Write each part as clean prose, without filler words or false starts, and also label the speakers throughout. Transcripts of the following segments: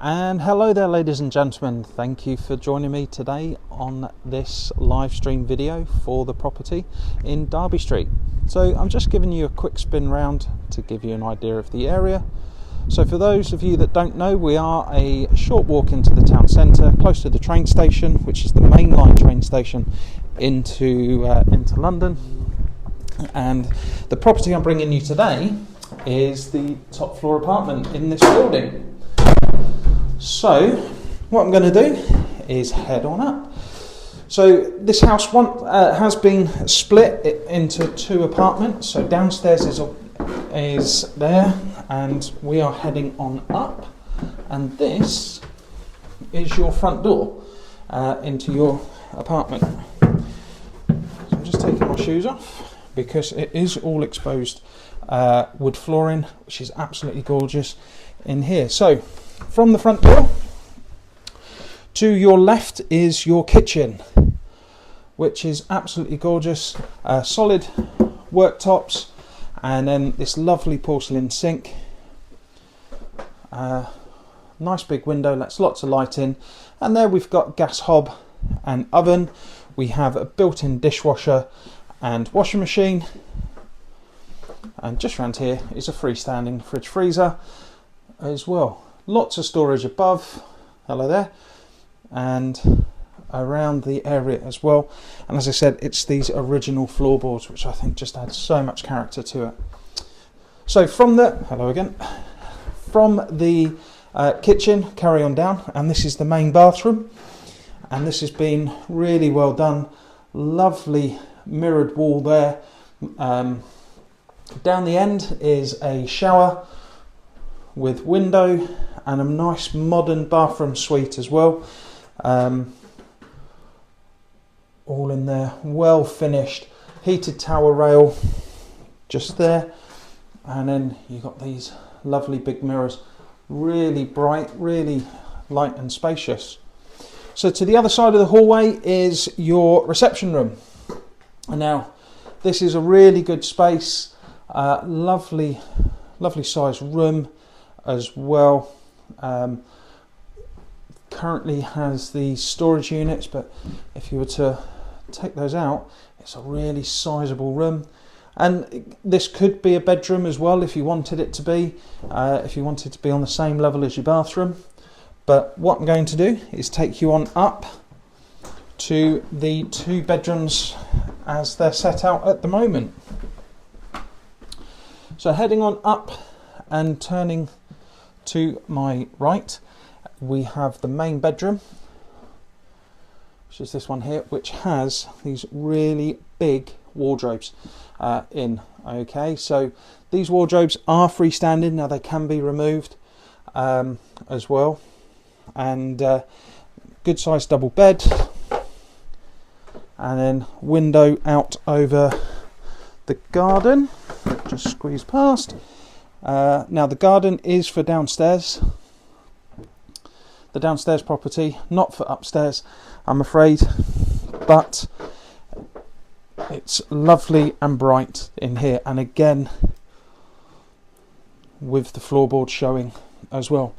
Speaker 1: And hello there, ladies and gentlemen. Thank you for joining me today on this live stream video for the property in Derby Street. So I'm just giving you a quick spin round to give you an idea of the area. So for those of you that don't know, we are a short walk into the town centre, close to the train station, which is the main line train station into London. And the property I'm bringing you today is the top floor apartment in this building. So what I'm going to do is head on up. So this house has been split into two apartments. So downstairs is there, and we are heading on up. And this is your front door into your apartment. So I'm just taking my shoes off because it is all exposed wood flooring, which is absolutely gorgeous in here. So from the front door to your left is your kitchen, which is absolutely gorgeous. Solid worktops, and then this lovely porcelain sink. Nice big window, lets lots of light in. And there we've got gas hob and oven. We have a built-in dishwasher and washing machine. And just around here is a freestanding fridge freezer as well. Lots of storage above, hello there, and around the area as well. And as I said, it's these original floorboards, which I think just adds so much character to it. So from the kitchen, carry on down, and this is the main bathroom. And this has been really well done. Lovely mirrored wall there. Down the end is a shower with window and a nice modern bathroom suite as well. All in there, well finished, heated towel rail just there, and then you've got these lovely big mirrors, really bright, really light and spacious. So to the other side of the hallway is your reception room. And now this is a really good space, lovely sized room as well. Currently has the storage units, but if you were to take those out, it's a really sizable room. And this could be a bedroom as well if you wanted it to be, if you wanted to be on the same level as your bathroom. But what I'm going to do is take you on up to the two bedrooms as they're set out at the moment. So heading on up and turning to my right, we have the main bedroom, which is this one here, which has these really big wardrobes in. Okay, so these wardrobes are freestanding. Now they can be removed as well, and good sized double bed, and then window out over the garden. Just squeeze past. Now the garden is for downstairs, the downstairs property, not for upstairs, I'm afraid, but it's lovely and bright in here, and again with the floorboard showing as well,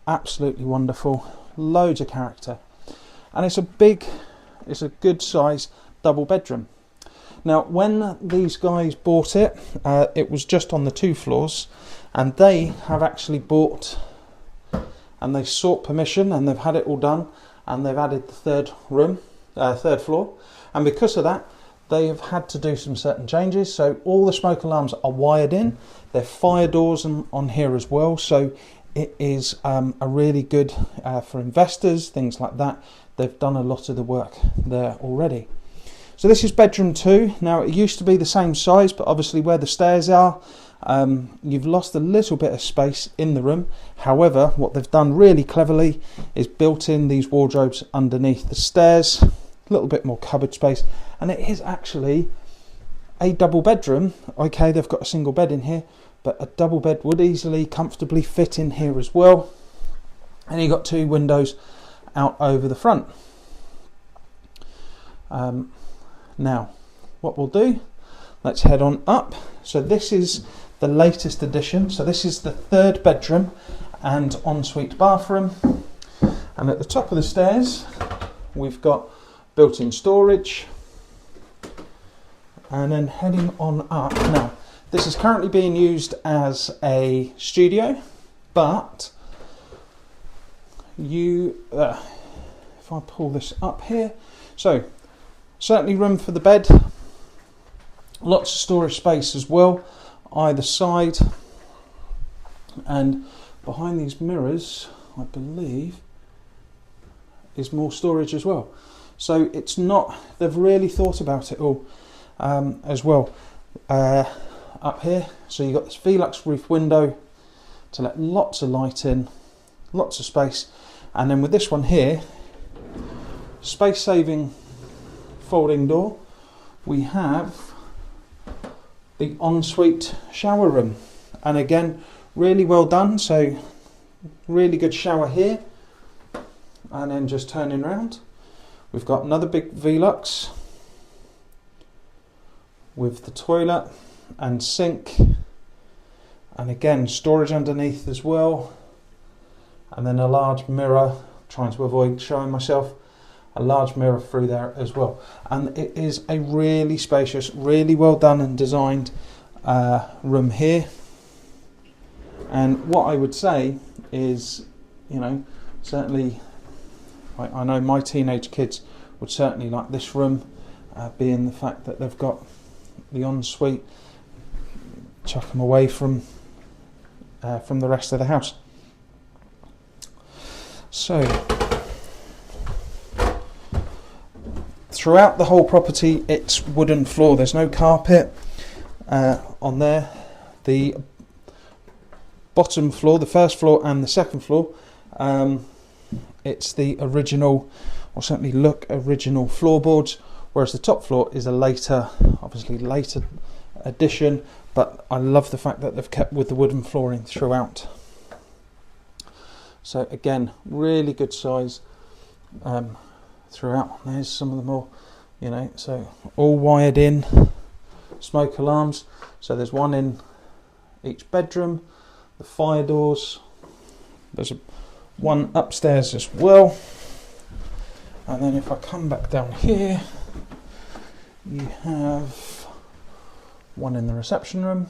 Speaker 1: absolutely wonderful, loads of character, and it's a good size double bedroom. Now, when these guys bought it, it was just on the 2 floors, and they have actually bought, and they sought permission, and they've had it all done, and they've added the third floor, and because of that, they have had to do some certain changes. So all the smoke alarms are wired in. There are fire doors on here as well, so it is a really good for investors, things like that. They've done a lot of the work there already. So this is bedroom 2. Now it used to be the same size, but obviously where the stairs are, you've lost a little bit of space in the room. However, what they've done really cleverly is built in these wardrobes underneath the stairs, a little bit more cupboard space, and it is actually a double bedroom. Okay, they've got a single bed in here, but a double bed would easily, comfortably fit in here as well. And you've got 2 windows out over the front. Now, what we'll do, let's head on up. So this is the latest addition. So this is the 3rd bedroom, and ensuite bathroom. And at the top of the stairs we've got built-in storage, and then heading on up. Now this is currently being used as a studio, but if I pull this up here, so certainly room for the bed, lots of storage space as well either side, and behind these mirrors I believe is more storage as well. So it's not, they've really thought about it all as well. Up here, so you've got this velux roof window to let lots of light in, lots of space, and then with this one here, space saving folding door, we have the ensuite shower room, and again really well done. So really good shower here, and then just turning around we've got another big velux with the toilet and sink, and again storage underneath as well, and then a large mirror, trying to avoid showing myself, a large mirror through there as well. And it is a really spacious, really well done and designed room here. And what I would say is, you know, certainly I know my teenage kids would certainly like this room, being the fact that they've got the ensuite, chuck them away from the rest of the house. So throughout the whole property it's wooden floor, there's no carpet on there. The bottom floor, the first floor and the second floor, it's the original, or certainly look original floorboards, whereas the top floor is a later addition, but I love the fact that they've kept with the wooden flooring throughout. So again, really good size throughout. There's some of the more, you know, so all wired in, smoke alarms, so there's one in each bedroom, the fire doors, there's one upstairs as well, and then if I come back down here, you have one in the reception room,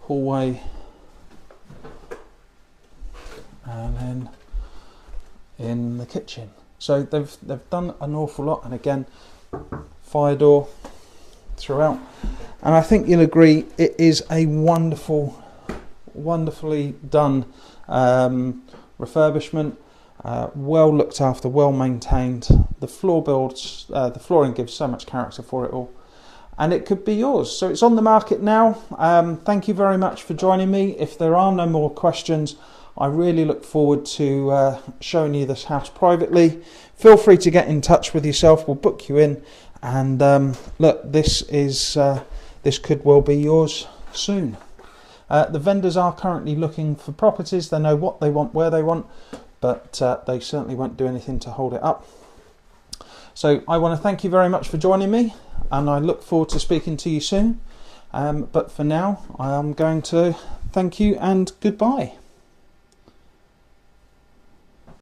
Speaker 1: hallway, and then in the kitchen. So they've done an awful lot, and again, fire door throughout. And I think you'll agree it is a wonderfully done refurbishment, well looked after, well maintained. The floorboards, the flooring gives so much character for it all, and it could be yours. So it's on the market now. Thank you very much for joining me. If there are no more questions, I really look forward to showing you this house privately. Feel free to get in touch with yourself. We'll book you in, and look, this could well be yours soon. The vendors are currently looking for properties. They know what they want, where they want, but they certainly won't do anything to hold it up. So I want to thank you very much for joining me, and I look forward to speaking to you soon. But for now, I am going to thank you and goodbye.